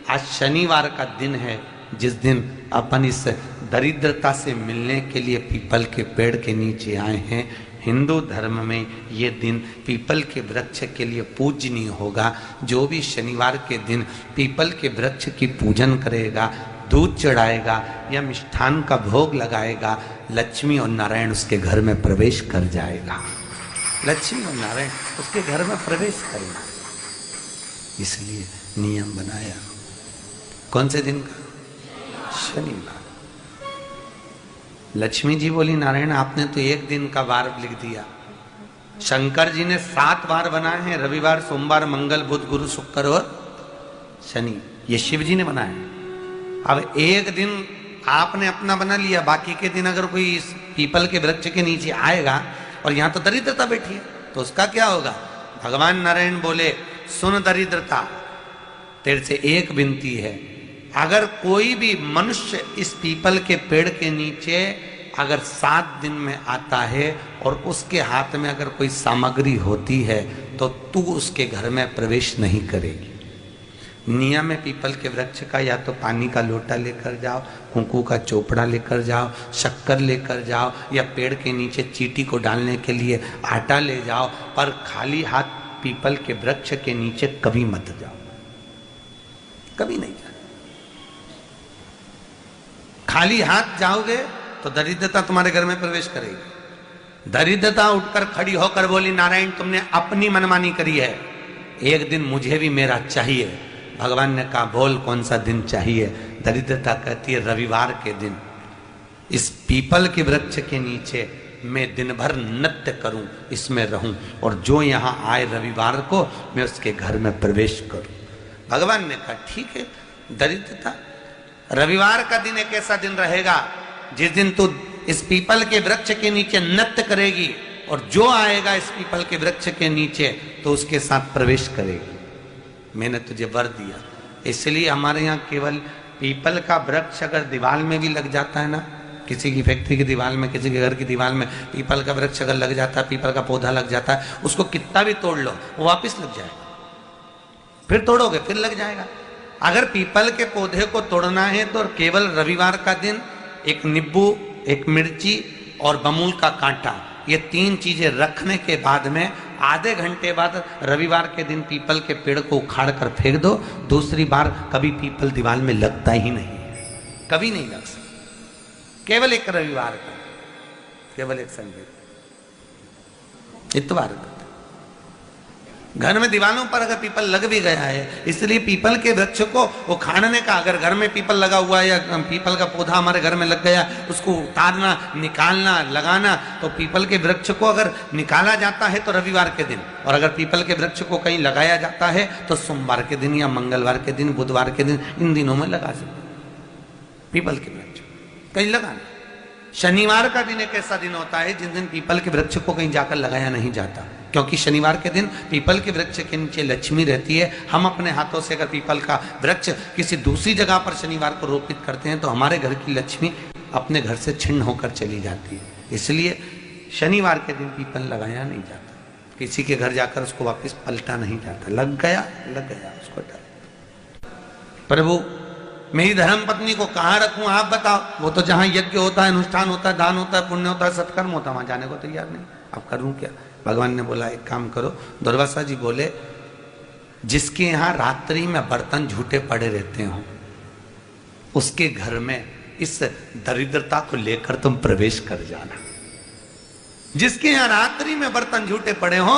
आज शनिवार का दिन है, जिस दिन अपन इस दरिद्रता से मिलने के लिए पीपल के पेड़ के नीचे आए हैं। हिंदू धर्म में ये दिन पीपल के वृक्ष के लिए पूजनीय होगा। जो भी शनिवार के दिन पीपल के वृक्ष की पूजन करेगा, दूध चढ़ाएगा या मिष्ठान का भोग लगाएगा, लक्ष्मी और नारायण उसके घर में प्रवेश कर जाएगा। लक्ष्मी और नारायण उसके घर में प्रवेश करेगा। इसलिए नियम बनाया। कौन से दिन का? शनिवार। लक्ष्मी जी बोली, नारायण आपने तो एक दिन का वार लिख दिया। शंकर जी ने 7 वार बनाए हैं, रविवार, सोमवार, मंगल, बुध, गुरु, शुक्र और शनि। ये शिव जी ने बनाया। अब एक दिन आपने अपना बना लिया, बाकी के दिन अगर कोई इस पीपल के वृक्ष के नीचे आएगा और यहां तो दरिद्रता बैठी है, तो उसका क्या होगा? भगवान नारायण बोले, सुन दरिद्रता, तेरे से एक विनती है, अगर कोई भी मनुष्य इस पीपल के पेड़ के नीचे अगर 7 दिन में आता है और उसके हाथ में अगर कोई सामग्री होती है तो तू उसके घर में प्रवेश नहीं करेगी। नियम है पीपल के वृक्ष का, या तो पानी का लोटा लेकर जाओ, कुंकू का चोपड़ा लेकर जाओ, शक्कर लेकर जाओ, या पेड़ के नीचे चींटी को डालने के लिए आटा ले जाओ, पर खाली हाथ पीपल के वृक्ष के नीचे कभी मत जाओ, कभी नहीं जाओ। खाली हाथ जाओगे तो दरिद्रता तुम्हारे घर में प्रवेश करेगी। दरिद्रता उठकर खड़ी होकर बोली, नारायण तुमने अपनी मनमानी करी है, एक दिन मुझे भी मेरा चाहिए। भगवान ने कहा, बोल कौन सा दिन चाहिए? दरिद्रता कहती है, रविवार के दिन इस पीपल के वृक्ष के नीचे मैं दिन भर नृत्य करूं, इसमें रहूं, और जो यहां आए रविवार को मैं उसके घर में प्रवेश करूं। भगवान ने कहा, ठीक है। दरिद्रता, रविवार का दिन एक ऐसा दिन रहेगा जिस दिन तू इस पीपल के वृक्ष के नीचे नृत्य करेगी, और जो आएगा इस पीपल के वृक्ष के नीचे तो उसके साथ प्रवेश करेगी। मैंने तुझे वर दिया। इसलिए हमारे यहाँ केवल पीपल का वृक्ष अगर दीवार में भी लग जाता है ना, किसी की फैक्ट्री की दीवार में, किसी के घर की दीवार में पीपल का वृक्ष अगर लग जाता है, पीपल का पौधा लग जाता है, उसको कितना भी तोड़ लो वो वापिस लग जाएगा। फिर तोड़ोगे फिर लग जाएगा। अगर पीपल के पौधे को तोड़ना है तो केवल रविवार का दिन एक नींबू, एक मिर्ची और बमूल का कांटा, ये 3 चीजें रखने के बाद में आधे घंटे बाद रविवार के दिन पीपल के पेड़ को उखाड़ कर फेंक दो। दूसरी बार कभी पीपल दीवार में लगता ही नहीं, कभी नहीं लग सकता। केवल एक रविवार का, केवल एक संडे, इतवार का। घर में दीवारों पर अगर पीपल लग भी गया है, इसलिए पीपल के वृक्ष को उखाड़ने का, अगर घर में पीपल लगा हुआ है या पीपल का पौधा हमारे घर में लग गया, उसको उतारना, निकालना, लगाना, तो पीपल के वृक्ष को अगर निकाला जाता है तो रविवार के दिन, और अगर पीपल के वृक्ष को कहीं लगाया जाता है तो सोमवार के दिन या मंगलवार के दिन, बुधवार के दिन, इन दिनों में लगा सकते पीपल के वृक्ष कहीं लगाना। शनिवार का दिन एक ऐसा दिन होता है जिस दिन पीपल के वृक्ष को कहीं जाकर लगाया नहीं जाता, क्योंकि शनिवार के दिन पीपल के वृक्ष के नीचे लक्ष्मी रहती है। हम अपने हाथों से अगर पीपल का वृक्ष किसी दूसरी जगह पर शनिवार को रोपित करते हैं तो हमारे घर की लक्ष्मी अपने घर से छिन्न होकर चली जाती है। इसलिए शनिवार के दिन पीपल लगाया नहीं जाता, किसी के घर जाकर उसको वापस पलटा नहीं जाता। लग गया उसको डाल। प्रभु मेरी धर्म पत्नी को कहाँ रखूं आप बताओ? वो तो जहां यज्ञ होता है, अनुष्ठान होता है, दान होता है, पुण्य होता है, सत्कर्म होता है, वहां जाने को तैयार नहीं। अब करूं क्या? भगवान ने बोला, एक काम करो। दुर्वासा जी बोले, जिसके यहाँ रात्रि में बर्तन झूठे पड़े रहते हो उसके घर में इस दरिद्रता को लेकर तुम प्रवेश कर जाना। जिसके यहाँ रात्रि में बर्तन झूठे पड़े हो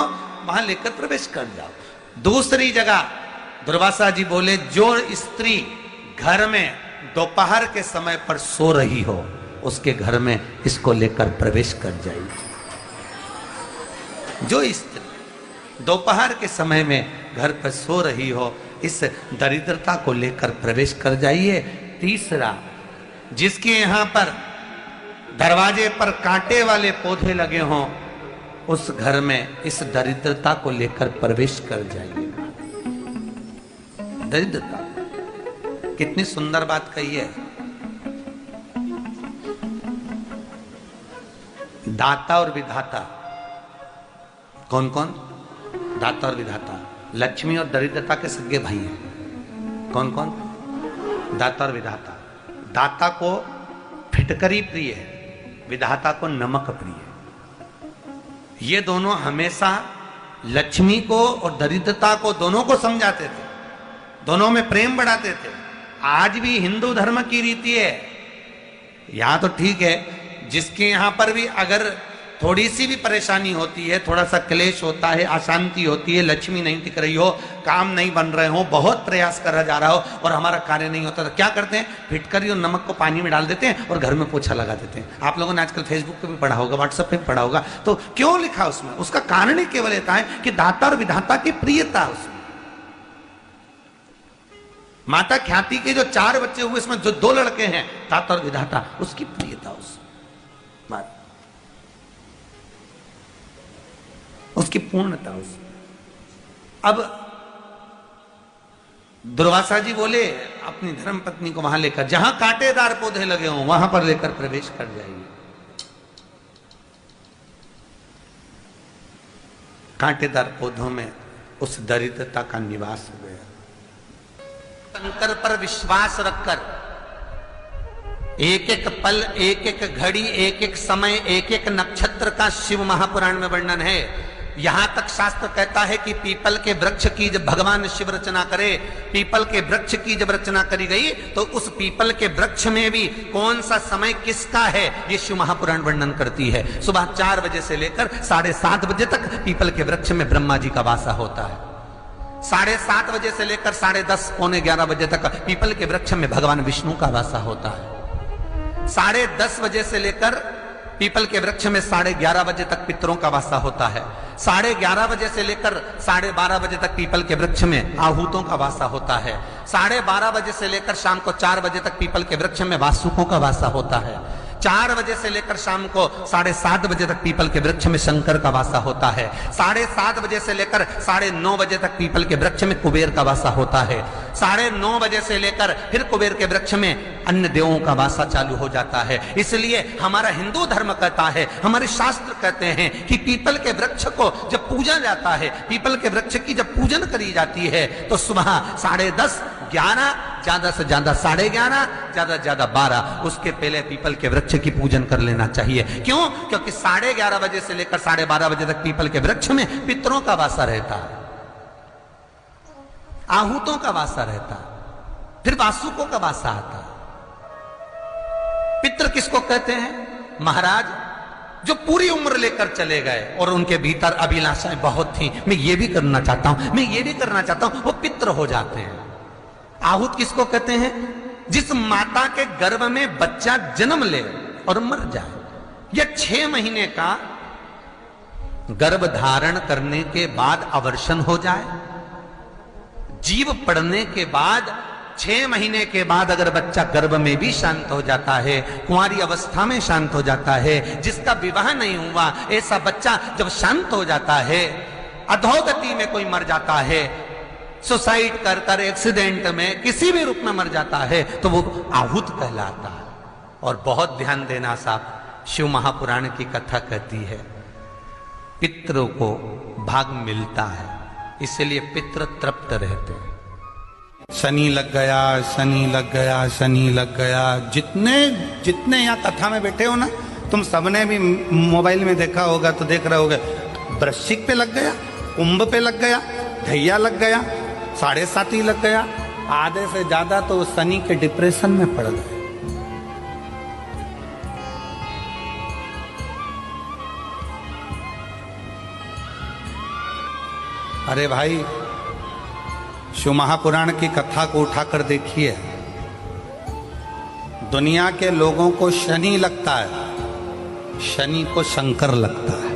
वहां लेकर प्रवेश कर जाओ। दूसरी जगह दुर्वासा जी बोले, जो स्त्री घर में दोपहर के समय पर सो रही हो उसके घर में इसको लेकर प्रवेश कर जाएगी। जो स्त्री दोपहर के समय में घर पर सो रही हो इस दरिद्रता को लेकर प्रवेश कर जाइए। तीसरा, जिसके यहाँ पर दरवाजे पर कांटे वाले पौधे लगे हों उस घर में इस दरिद्रता को लेकर प्रवेश कर जाइए। दरिद्रता, कितनी सुंदर बात कही है। दाता और विधाता, कौन कौन? दाता और विधाता। लक्ष्मी और दरिद्रता के सगे भाई हैं। कौन कौन? दाता और विधाता। दाता को फिटकरी प्रिय है, विधाता को नमक प्रिय है। ये दोनों हमेशा लक्ष्मी को और दरिद्रता को दोनों को समझाते थे, दोनों में प्रेम बढ़ाते थे। आज भी हिंदू धर्म की रीति है, यहां तो ठीक है, जिसके यहां पर भी अगर थोड़ी सी भी परेशानी होती है, थोड़ा सा क्लेश होता है, अशांति होती है, लक्ष्मी नहीं टिक रही हो, काम नहीं बन रहे हो, बहुत प्रयास करा जा रहा हो और हमारा कार्य नहीं होता, तो क्या करते हैं? फिटकरी और नमक को पानी में डाल देते हैं और घर में पोछा लगा देते हैं। आप लोगों ने आजकल फेसबुक पे भी पढ़ा होगा, व्हाट्सएप पे भी पढ़ा होगा। तो क्यों लिखा उसमें? उसका कारण ही केवल ये है कि दाता और विधाता की प्रियता उसमें। माता ख्याति के जो 4 बच्चे हुए, इसमें जो 2 लड़के हैं, दाता और विधाता, उसकी प्रियता उसमें, उसकी पूर्णता उसमें। अब दुर्वासा जी बोले अपनी धर्म पत्नी को वहां लेकर, जहां कांटेदार पौधे लगे हों वहां पर लेकर प्रवेश कर जाइए। कांटेदार पौधों में उस दरिद्रता का निवास हो गया। शंकर पर विश्वास रखकर एक एक पल, एक एक घड़ी, एक एक समय, एक एक नक्षत्र का शिव महापुराण में वर्णन है। यहां तक शास्त्र कहता है कि पीपल के वृक्ष की जब भगवान शिव रचना करे, पीपल के वृक्ष की जब रचना करी गई, तो उस पीपल के वृक्ष में भी कौन सा समय किसका है, ये शिव महापुराण वर्णन करती है। सुबह 4 बजे से लेकर 7:30 बजे तक पीपल के वृक्ष में ब्रह्मा जी का वासा होता है। 7:30 बजे से लेकर 10:30, 11 बजे तक पीपल के वृक्ष में भगवान विष्णु का वासा होता है। 10:30 बजे से लेकर पीपल के वृक्ष में 11:30 बजे तक पितरों का वासा होता है। 11:30 बजे से लेकर 12:30 बजे तक पीपल के वृक्ष में आहूतों का वासा होता है। 12:30 बजे से लेकर शाम को 4 बजे तक पीपल के वृक्ष में वासुकों का वासा होता है। 4 बजे से लेकर शाम को 7:30 बजे तक पीपल के वृक्ष में शंकर का वासा होता है। 7:30 बजे से लेकर 9:30 बजे तक पीपल के वृक्ष में कुबेर का वासा होता है। 9:30 बजे से लेकर फिर कुबेर के वृक्ष में अन्य देवों का वासा चालू हो जाता है। इसलिए हमारा हिंदू धर्म कहता है, हमारे शास्त्र कहते हैं कि पीपल के वृक्ष को जब पूजा जाता है, पीपल के वृक्ष की जब पूजन करी जाती है, तो सुबह 10:30, 11, ज्यादा से ज्यादा 11:30, ज्यादा से ज्यादा 12, उसके पहले पीपल के वृक्ष की पूजन कर लेना चाहिए। क्यों? क्योंकि 11:30 बजे से लेकर 12:30 बजे तक पीपल के वृक्ष में पितरों का वासा रहता है, आहूतों का वासा रहता है, फिर वासुकों का वासा आता है। पितृ किसको कहते हैं? महाराज जो पूरी उम्र लेकर चले गए और उनके भीतर अभिलाषाएं बहुत थी, मैं ये भी करना चाहता हूं, मैं ये भी करना चाहता हूं, वो पितृ हो जाते हैं। आहूत किसको कहते हैं? जिस माता के गर्भ में बच्चा जन्म ले और मर जाए, या 6 महीने का गर्भ धारण करने के बाद अवर्षण हो जाए, जीव पड़ने के बाद 6 महीने के बाद अगर बच्चा गर्भ में भी शांत हो जाता है, कुंवारी अवस्था में शांत हो जाता है, जिसका विवाह नहीं हुआ ऐसा बच्चा जब शांत हो जाता है, अधोगति में कोई मर जाता है, सुसाइड कर एक्सीडेंट में किसी भी रूप में मर जाता है, तो वो आहूत कहलाता है। और बहुत ध्यान देना साहब, शिव महापुराण की कथा कहती है पितरों को भाग मिलता है, इसलिए पितृ तृप्त रहते हैं। शनि लग गया, शनि लग गया, शनि लग गया। जितने यहाँ कथा में बैठे हो ना, तुम सबने भी मोबाइल में देखा होगा, तो देख रहे होगे, वृश्चिक पे लग गया, कुंभ पे लग गया, धैया लग गया, 7.5 लग गया, आधे से ज्यादा तो शनि के डिप्रेशन में पड़ गए। अरे भाई, शिव महापुराण की कथा को उठाकर देखिए, दुनिया के लोगों को शनि लगता है, शनि को शंकर लगता है।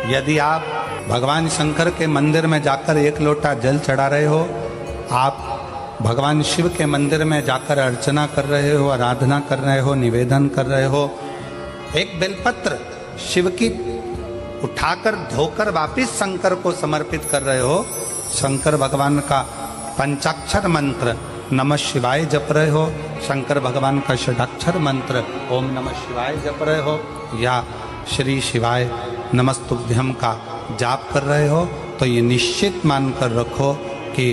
यदि आप भगवान शंकर के मंदिर में जाकर 1 लोटा जल चढ़ा रहे हो, आप भगवान शिव के मंदिर में जाकर अर्चना कर रहे हो, आराधना कर रहे हो, निवेदन कर रहे हो, एक बेलपत्र शिव की उठाकर धोकर वापिस शंकर को समर्पित कर रहे हो, शंकर भगवान का पंचाक्षर मंत्र नमः शिवाय जप रहे हो, शंकर भगवान का षडाक्षर मंत्र ओम नमः शिवाय जप रहे हो, या श्री शिवाय नमस्तुभ्यम का जाप कर रहे हो, तो ये निश्चित मानकर रखो कि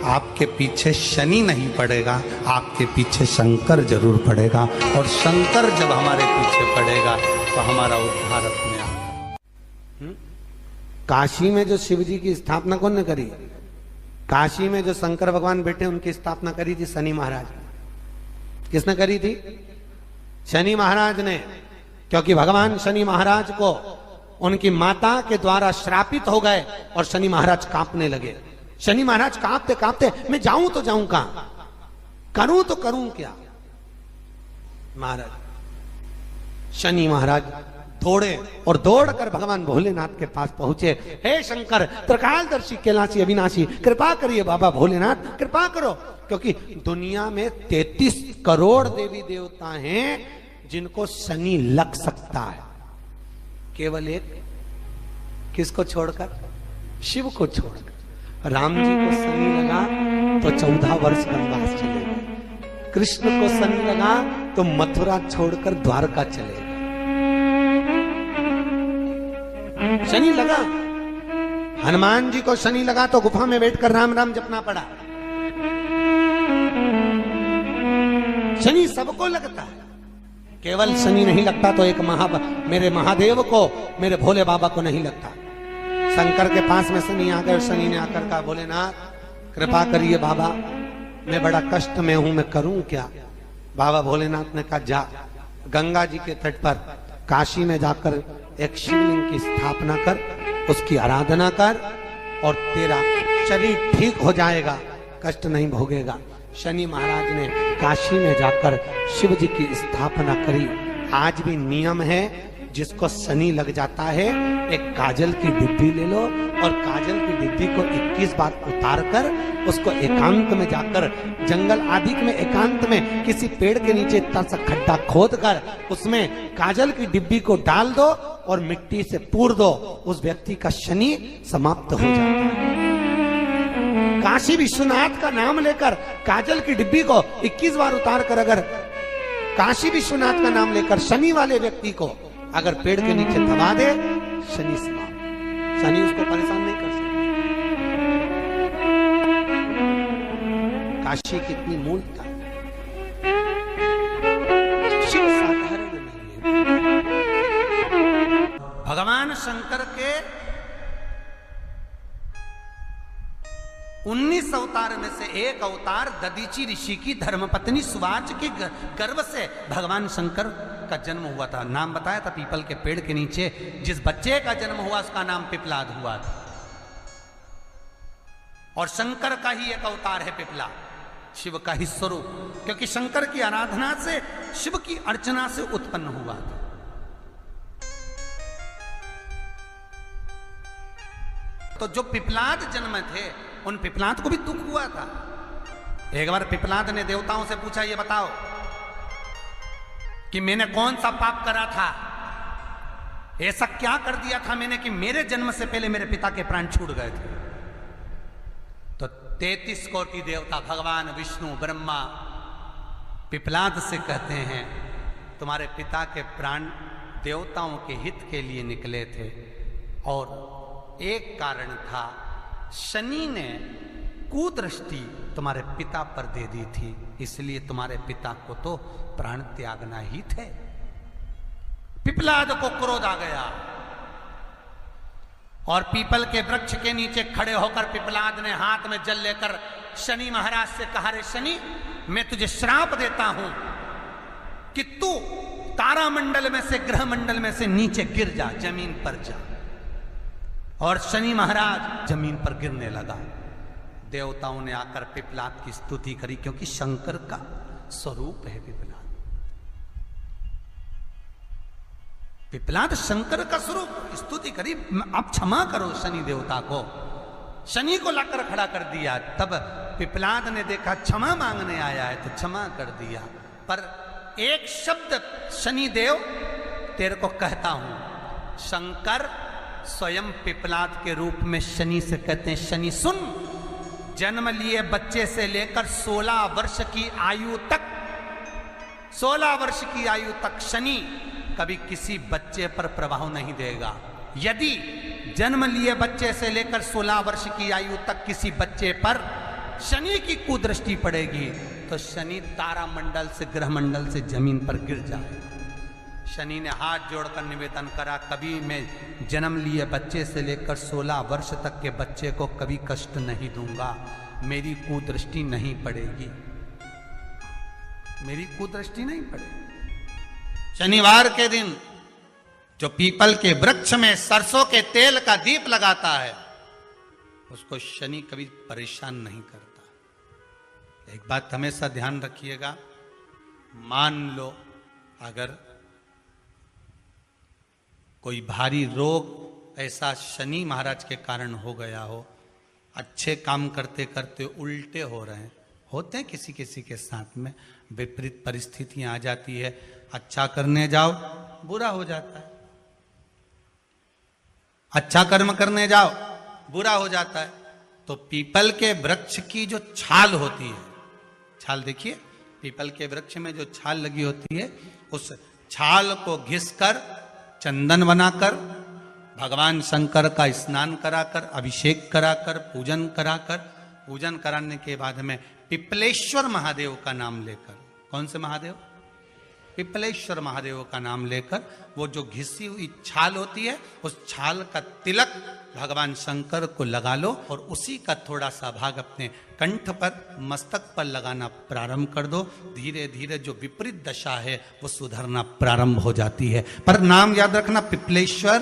आपके पीछे शनि नहीं पड़ेगा, आपके पीछे शंकर जरूर पड़ेगा। और शंकर जब हमारे पीछे पड़ेगा तो हमारा उद्धार अपने आप। काशी में जो शिव जी की स्थापना कौन ने करी? काशी में जो शंकर भगवान बैठे उनकी स्थापना करी थी शनि महाराज। किसने करी थी? शनि महाराज ने। क्योंकि भगवान शनि महाराज को उनकी माता के द्वारा श्रापित हो गए और शनि महाराज कांपने लगे। शनि महाराज कांपते कांपते, मैं जाऊं तो जाऊं कहां, करूं तो करूं क्या? महाराज शनि महाराज दौड़े और दौड़कर भगवान भोलेनाथ के पास पहुंचे। हे शंकर, त्रिकालदर्शी, कैलाशी, अविनाशी, कृपा करिए बाबा भोलेनाथ, कृपा करो। क्योंकि दुनिया में 33 करोड़ देवी देवता हैं जिनको शनि लग सकता है, केवल एक, किसको छोड़कर? शिव को छोड़कर। राम जी को शनि लगा तो 14 वर्ष वनवास चले गए। कृष्ण को शनि लगा तो मथुरा छोड़कर द्वारका चले गए। शनि लगा। हनुमान जी को शनि लगा तो गुफा में बैठकर राम राम जपना पड़ा। शनि सबको लगता है, केवल शनि नहीं लगता तो एक मेरे महादेव को, मेरे भोले बाबा को नहीं लगता। शंकर के पास में शनि आ गए। शनि ने आकर कहा, भोलेनाथ कृपा करिए बाबा, मैं बड़ा कष्ट में हूं, मैं करूं क्या? बाबा भोलेनाथ ने कहा, जा गंगा जी के तट पर काशी में जाकर एक शिवलिंग की स्थापना कर, उसकी आराधना कर और तेरा शरीर ठीक हो जाएगा, कष्ट नहीं भोगेगा। शनि महाराज ने काशी में जाकर शिव जी की स्थापना करी। आज भी नियम है, जिसको शनि लग जाता है एक काजल की डिब्बी ले लो और काजल की डिब्बी को 21 बार उतार कर उसको एकांत में जाकर, जंगल आदि में एकांत में किसी पेड़ के नीचे इतना सा खड्डा खोद कर उसमें काजल की डिब्बी को डाल दो और मिट्टी से पूर दो, उस व्यक्ति का शनि समाप्त हो जाता है। काशी विश्वनाथ का नाम लेकर काजल की डिब्बी को 21 बार उतार कर अगर काशी विश्वनाथ का नाम लेकर शनि वाले व्यक्ति को अगर पेड़ के नीचे दबा दे, शनि समाप्त। शनि उसको परेशान नहीं कर सकता। काशी कितनी मूलता, शिव साधारण नहीं है। भगवान शंकर के 19 अवतार में से एक अवतार दधीचि ऋषि की धर्मपत्नी सुवाच के गर्भ से भगवान शंकर का जन्म हुआ था। नाम बताया था पीपल के पेड़ के नीचे जिस बच्चे का जन्म हुआ उसका नाम पिपलाद हुआ था। और शंकर का ही एक अवतार है पिपला, शिव का ही स्वरूप, क्योंकि शंकर की आराधना से, शिव की अर्चना से उत्पन्न हुआ था। तो जो पिपलाद जन्म थे उन पिपलाद को भी दुख हुआ था। एक बार पिपलाद ने देवताओं से पूछा, ये बताओ कि मैंने कौन सा पाप करा था, ऐसा क्या कर दिया था मैंने कि मेरे जन्म से पहले मेरे पिता के प्राण छूट गए थे। तो 33 कोटि देवता, भगवान विष्णु, ब्रह्मा पिपलाद से कहते हैं, तुम्हारे पिता के प्राण देवताओं के हित के लिए निकले थे और एक कारण था, शनि ने कुदृष्टि तुम्हारे पिता पर दे दी थी, इसलिए तुम्हारे पिता को तो प्राण त्यागना ही थे। पिपलाद को क्रोध आ गया और पीपल के वृक्ष के नीचे खड़े होकर पिपलाद ने हाथ में जल लेकर शनि महाराज से कहा, रे शनि, मैं तुझे श्राप देता हूं कि तू तारामंडल में से, ग्रह मंडल में से नीचे गिर जा, जमीन पर जा। और शनि महाराज जमीन पर गिरने लगा। देवताओं ने आकर पिपलाद की स्तुति करी, क्योंकि शंकर का स्वरूप है पिपलाद। पिपलाद शंकर का स्वरूप, स्तुति करी, आप क्षमा करो शनि देवता को। शनि को लाकर खड़ा कर दिया। तब पिपलाद ने देखा क्षमा मांगने आया है तो क्षमा कर दिया, पर एक शब्द शनि देव तेरे को कहता हूं। शंकर स्वयं पिपलाद के रूप में शनि से कहते हैं, शनि सुन, जन्म लिए बच्चे से लेकर 16 वर्ष की आयु तक, 16 वर्ष की आयु तक शनि कभी किसी बच्चे पर प्रभाव नहीं देगा। यदि जन्म लिए बच्चे से लेकर 16 वर्ष की आयु तक किसी बच्चे पर शनि की कुदृष्टि पड़ेगी तो शनि तारा मंडल से, ग्रह मंडल से जमीन पर गिर जाए। शनि ने हाथ जोड़कर निवेदन करा, कभी मैं जन्म लिए बच्चे से लेकर 16 वर्ष तक के बच्चे को कभी कष्ट नहीं दूंगा, मेरी कुदृष्टि नहीं पड़ेगी, मेरी कुदृष्टि नहीं पड़ेगी। शनिवार के दिन जो पीपल के वृक्ष में सरसों के तेल का दीप लगाता है उसको शनि कभी परेशान नहीं करता। एक बात हमेशा ध्यान रखिएगा, मान लो अगर कोई भारी रोग ऐसा शनि महाराज के कारण हो गया हो, अच्छे काम करते करते उल्टे हो रहे हैं, होते हैं किसी किसी के साथ में, विपरीत परिस्थितियां आ जाती है, अच्छा करने जाओ बुरा हो जाता है, अच्छा कर्म करने जाओ बुरा हो जाता है। तो पीपल के वृक्ष की जो छाल होती है, छाल देखिए, पीपल के वृक्ष में जो छाल लगी होती है, उस छाल को घिसकर चंदन बनाकर भगवान शंकर का स्नान कराकर, अभिषेक कराकर, पूजन कराने के बाद में पिपलेश्वर महादेव का नाम लेकर, कौन से महादेव? पिपलेश्वर महादेव का नाम लेकर वो जो घिसी हुई छाल होती है उस छाल का तिलक भगवान शंकर को लगा लो और उसी का थोड़ा सा भाग अपने कंठ पर, मस्तक पर लगाना प्रारंभ कर दो। धीरे धीरे जो विपरीत दशा है वो सुधरना प्रारंभ हो जाती है। पर नाम याद रखना, पिपलेश्वर